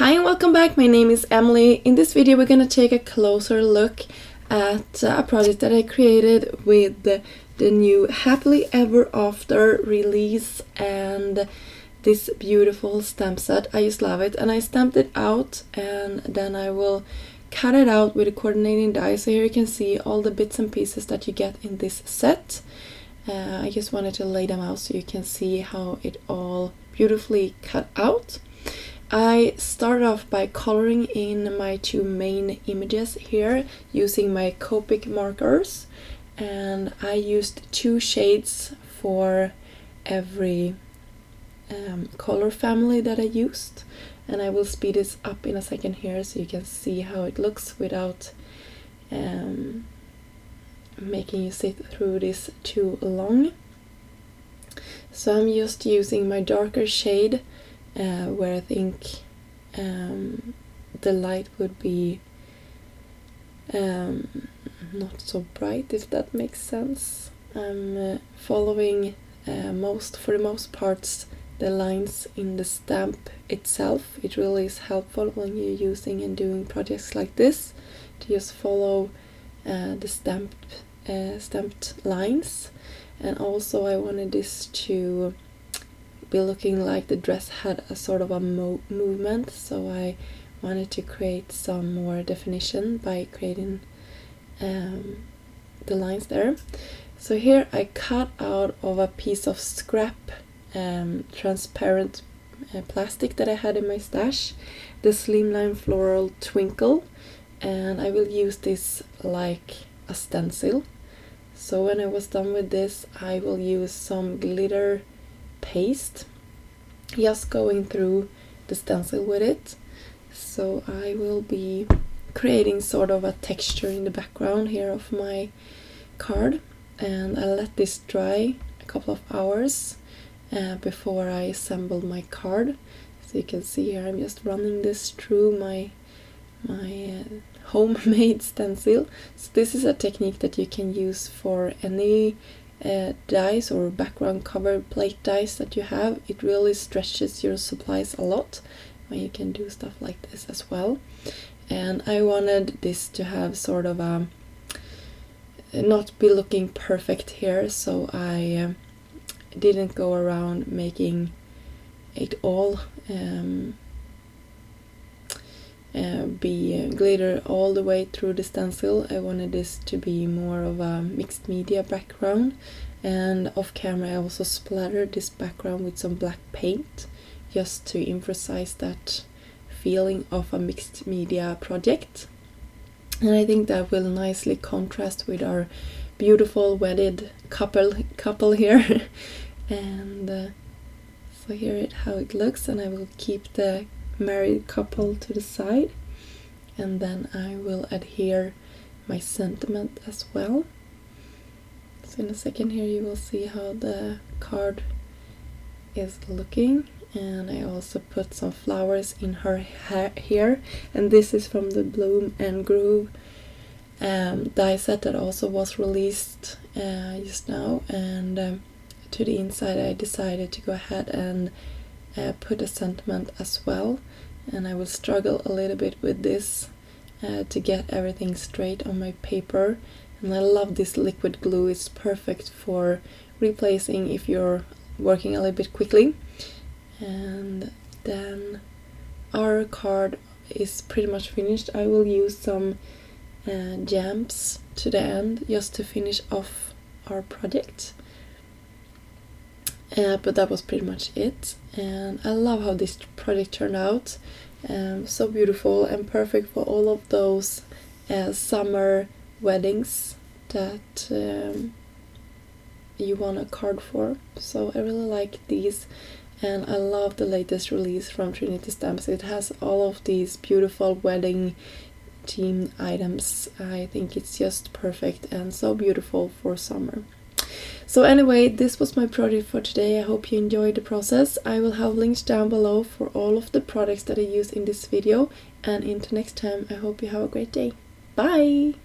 Hi and welcome back, my name is Emily. In this video we're going to take a closer look at a project that I created with the new Happily Ever After release and this beautiful stamp set. I just love it, and I stamped it out and then I will cut it out with a coordinating die. So here you can see all the bits and pieces that you get in this set. I just wanted to lay them out so you can see how it all beautifully cut out. I started off by coloring in my two main images here using my Copic markers, and I used 2 shades for every color family that I used, and I will speed this up in a second here so you can see how it looks without making you sit through this too long. So I'm just using my darker shade where I think the light would be not so bright, if that makes sense. I'm following for the most parts the lines in the stamp itself. It really is helpful when you're using and doing projects like this to just follow the stamped lines. And also I wanted this to be looking like the dress had a sort of a movement, so I wanted to create some more definition by creating the lines there. So here I cut out of a piece of scrap transparent plastic that I had in my stash, the Slimline Floral Twinkle, and I will use this like a stencil. So when I was done with this, I will use some glitter paste, just going through the stencil with it. So I will be creating sort of a texture in the background here of my card, and I'll let this dry a couple of hours before I assemble my card. So you can see here I'm just running this through my homemade stencil. So this is a technique that you can use for any dies or background cover plate dies that you have. It really stretches your supplies a lot when you can do stuff like this as well. And I wanted this to have sort of a not be looking perfect here, so I didn't go around making it all be glitter all the way through the stencil. I wanted this to be more of a mixed media background, and off camera I also splattered this background with some black paint just to emphasize that feeling of a mixed media project. And I think that will nicely contrast with our beautiful wedded couple here. And so here how it looks, and I will keep the married couple to the side, and then I will adhere my sentiment as well. So in a second here you will see how the card is looking, and I also put some flowers in her hair here, and this is from the Bloom and Groove die set that also was released just now. And to the inside I decided to go ahead and put a sentiment as well, and I will struggle a little bit with this to get everything straight on my paper. And I love this liquid glue, it's perfect for replacing if you're working a little bit quickly. And then our card is pretty much finished. I will use some jams to the end just to finish off our project. But that was pretty much it, and I love how this project turned out. So beautiful and perfect for all of those summer weddings that you want a card for. So I really like these, and I love the latest release from Trinity Stamps. It has all of these beautiful wedding themed items. I think it's just perfect and so beautiful for summer. So anyway, this was my project for today. I hope you enjoyed the process. I will have links down below for all of the products that I use in this video. And until next time, I hope you have a great day. Bye!